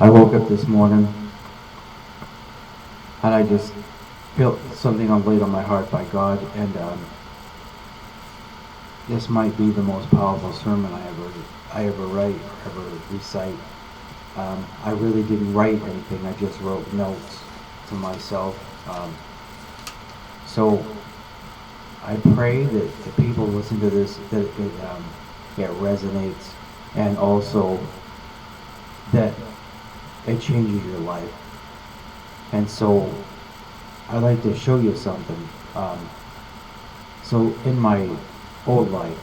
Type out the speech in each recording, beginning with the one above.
I woke up this morning and I just felt something laid on my heart by God, and this might be the most powerful sermon I ever write or ever recite. I really didn't write anything. I just wrote notes to myself. So I pray that the people listen to this, that it resonates, and also that it changes your life. And so I'd like to show you something. So in my old life,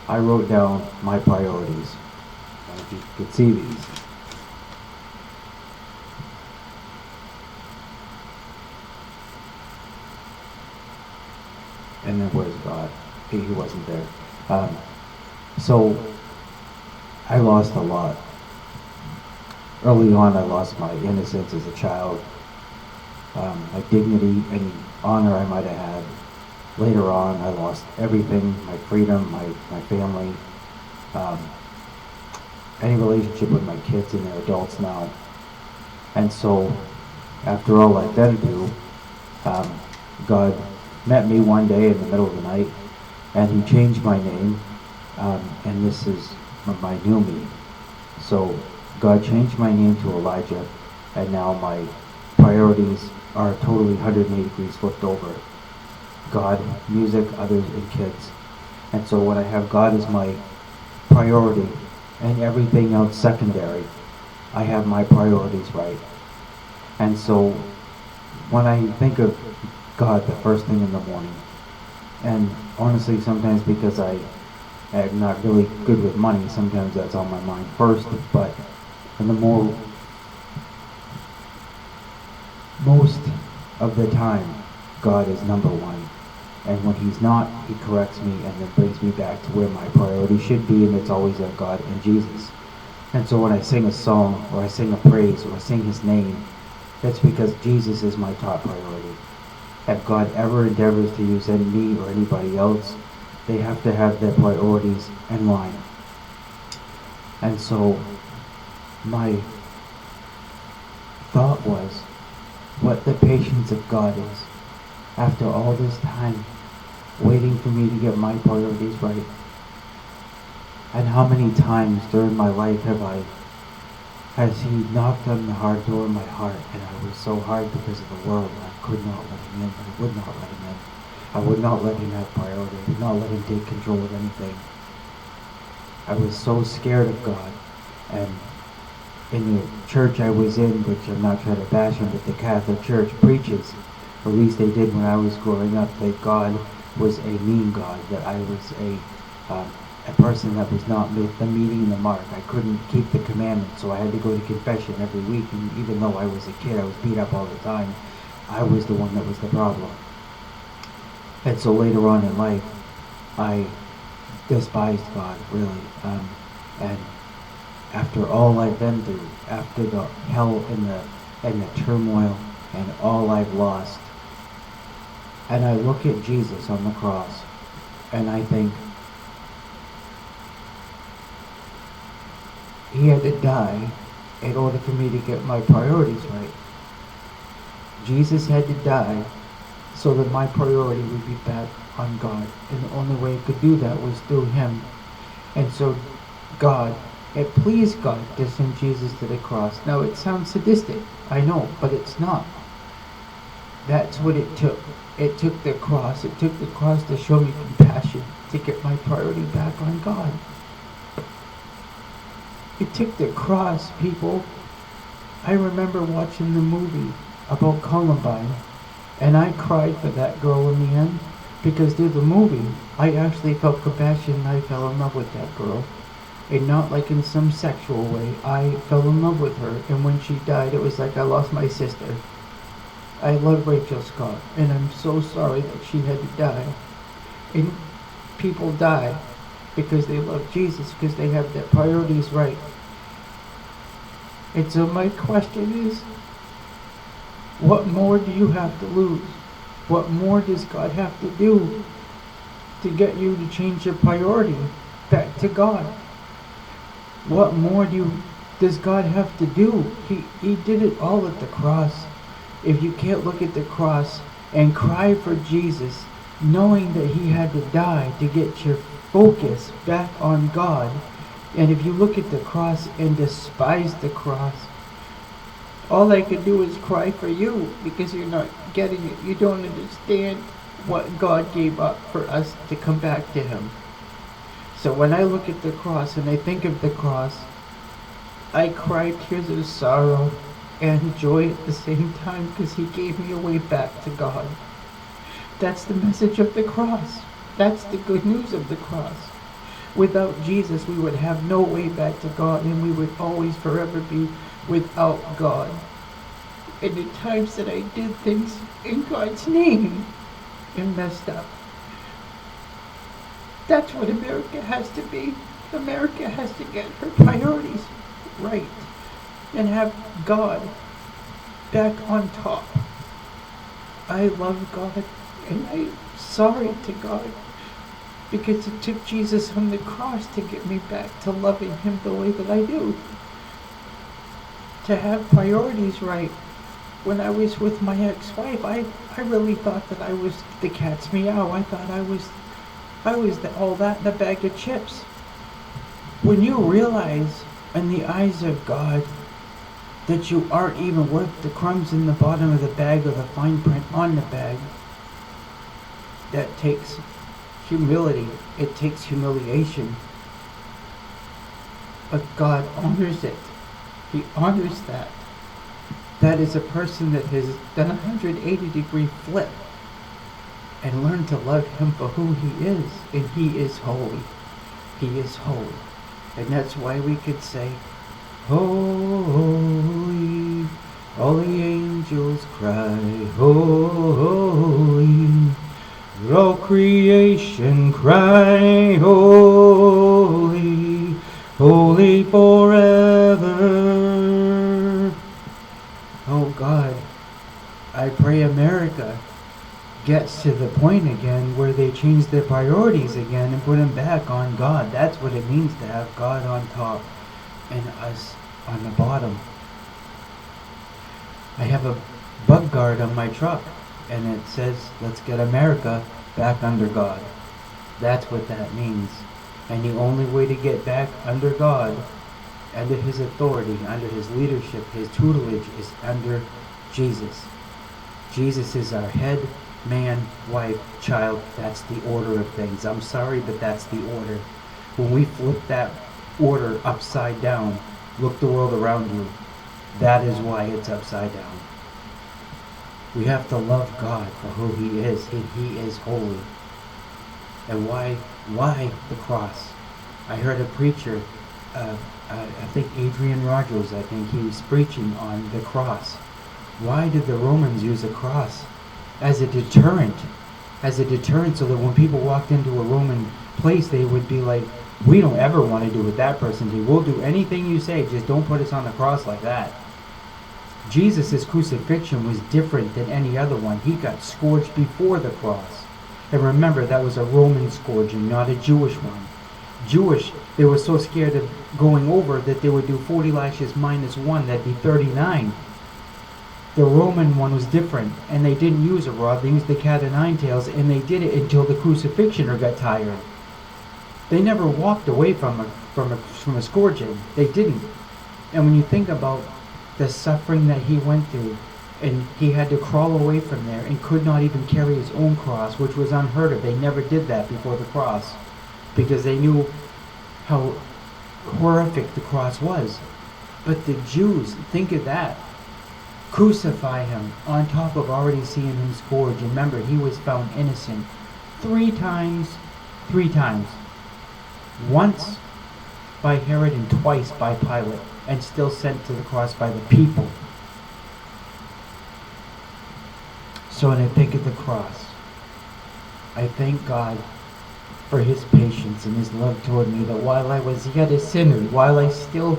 I wrote down my priorities. And if you could see these. And then where's God? He wasn't there. So I lost a lot. Early on, I lost my innocence as a child, my dignity, any honor I might have had. Later on, I lost everything, my freedom, my family, any relationship with my kids, and they're adults now. And so, after all I've been through, God met me one day in the middle of the night, and He changed my name, and this is my new me. So God changed my name to Elijah, and now my priorities are totally 180 degrees flipped over. God, music, others, and kids. And so when I have God as my priority and everything else secondary, I have my priorities right. And so when I think of God the first thing in the morning, and honestly sometimes because I'm not really good with money, sometimes that's on my mind first, but in the most of the time, God is number one. And when He's not, He corrects me and then brings me back to where my priority should be, and it's always on God and Jesus. And so when I sing a song, or I sing a praise, or I sing His name, that's because Jesus is my top priority. If God ever endeavors to use me or anybody else, they have to have their priorities in line. And so my thought was what the patience of God is after all this time waiting for me to get my priorities right. And how many times during my life has He knocked on the hard door of my heart, and I was so hard because of the world, and I could not let Him in. I would not let Him in. I would not let Him have priority. I would not let Him take control of anything. I was so scared of God. And in the church I was in, which I'm not trying to bash Him, but the Catholic Church preaches, or at least they did when I was growing up, that God was a mean God, that I was a person that was not meeting the mark. I couldn't keep the commandments, so I had to go to confession every week, and even though I was a kid, I was beat up all the time. I was the one that was the problem. And so later on in life, I despised God, really. And after all I've been through, after the hell and the turmoil and all I've lost, and I look at Jesus on the cross, and I think, He had to die in order for me to get my priorities right. Jesus had to die so that my priority would be back on God. And the only way I could do that was through Him. And so it pleased God to send Jesus to the cross. Now it sounds sadistic, I know, but it's not. That's what it took. It took the cross. It took the cross to show me compassion, to get my priority back on God. It took the cross, people. I remember watching the movie about Columbine, and I cried for that girl in the end, because through the movie, I actually felt compassion and I fell in love with that girl. And not like in some sexual way, I fell in love with her, and when she died, it was like I lost my sister. I love Rachel Scott, and I'm so sorry that she had to die. And people die because they love Jesus, because they have their priorities right. And so my question is, what more do you have to lose? What more does God have to do to get you to change your priority? back to God. What more does God have to do? He did it all at the cross. If you can't look at the cross and cry for Jesus, knowing that he had to die to get your focus back on God, and if you look at the cross and despise the cross, all I can do is cry for you because you're not getting it. You don't understand what God gave up for us to come back to him. So when I look at the cross and I think of the cross, I cry tears of sorrow and joy at the same time because he gave me a way back to God. That's the message of the cross. That's the good news of the cross. Without Jesus, we would have no way back to God, and we would always forever be without God. And the times that I did things in God's name and messed up, that's what America has to be. America has to get her priorities right and have God back on top. I love God, and I'm sorry to God because it took Jesus on the cross to get me back to loving him the way that I do. To have priorities right. When I was with my ex-wife, I really thought that I was the cat's meow. I thought I was all that in a bag of chips. When you realize in the eyes of God that you aren't even worth the crumbs in the bottom of the bag or the fine print on the bag, that takes humility. It takes humiliation. But God honors it. He honors that. That is a person that has done a 180-degree flip and learned to love him for who he is. And he is holy. He is holy. And that's why we could say, holy, all the angels cry, holy, all creation cry, holy, holy forever. Oh God, I pray America gets to the point again where they change their priorities again and put them back on God. That's what it means to have God on top and us on the bottom. I have a bug guard on my truck and it says, let's get America back under God. That's what that means. And the only way to get back under God, under his authority, under his leadership, his tutelage, is under Jesus. Jesus is our head, man, wife, child. That's the order of things. I'm sorry, but that's the order. When we flip that order upside down, look the world around you. That is why it's upside down. We have to love God for who he is. He is holy. And why the cross? I heard a preacher, I think Adrian Rogers, I think he was preaching on the cross. Why did the Romans use a cross? As a deterrent, so that when people walked into a Roman place, they would be like, we don't ever want to do what that person did. We'll do anything you say, just don't put us on the cross like that. Jesus' crucifixion was different than any other one. He got scourged before the cross. And remember, that was a Roman scourging, not a Jewish one. Jewish, they were so scared of going over that they would do 40 lashes minus 1, that'd be 39. The Roman one was different, and they didn't use a rod, they used the cat o' nine tails, and they did it until the crucifixioner got tired. They never walked away from a scourging. They didn't. And when you think about the suffering that he went through, and he had to crawl away from there and could not even carry his own cross, which was unheard of. They never did that before the cross, because they knew how horrific the cross was. But the Jews, think of that. Crucify him on top of already seeing him scourged. Remember, he was found innocent 3 times. Once by Herod and twice by Pilate, and still sent to the cross by the people. So when I think of the cross, I thank God for his patience and his love toward me, that while I was yet a sinner, while I still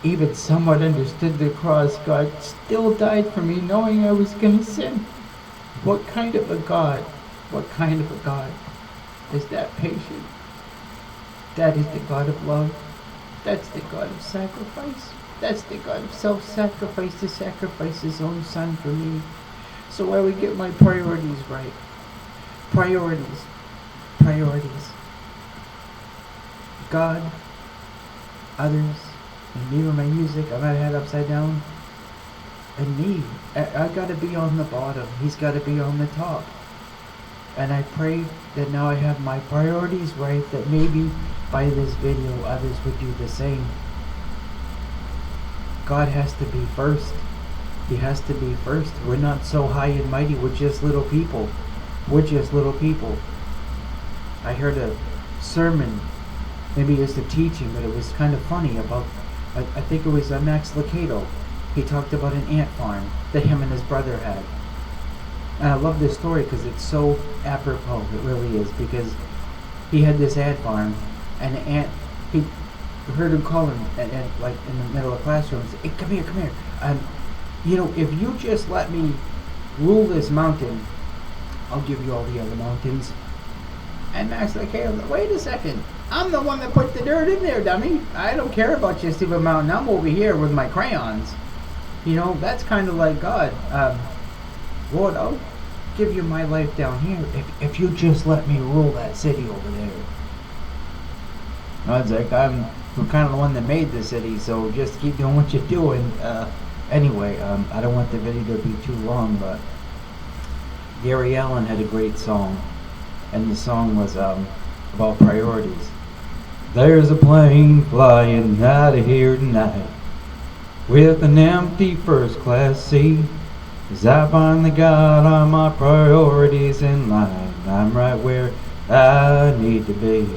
even somewhat understood the cross, God still died for me, knowing I was going to sin. What kind of a God is that patient? That is the God of love. That's the God of sacrifice. That's the God of self-sacrifice to sacrifice his own son for me. So I would get my priorities right. Priorities. Priorities. God, others, and me with my music. I'm at head upside down. And me. I gotta be on the bottom. He's gotta be on the top. And I pray that now I have my priorities right, that maybe by this video others would do the same. God has to be first. He has to be first. We're not so high and mighty. We're just little people. We're just little people. I heard a sermon, maybe it's a teaching, but it was kind of funny about, I think it was Max Lucado. He talked about an ant farm that him and his brother had. And I love this story because it's so apropos. It really is, because he had this ant farm, and the ant, he heard him call him, and like in the middle of the classroom, say, "Hey, come here, come here. If you just let me rule this mountain, I'll give you all the other mountains." And Max like, "Hey, wait a second. I'm the one that put the dirt in there, dummy. I don't care about your stupid mountain. I'm over here with my crayons." That's kind of like God. Lord, I'll give you my life down here if you just let me rule that city over there. God's like, I'm kind of the one that made the city, so just keep doing what you're doing. Anyway, I don't want the video to be too long, but Gary Allen had a great song, and the song was about priorities. There's a plane flying out of here tonight with an empty first class seat. As I finally got all my priorities in line, I'm right where I need to be.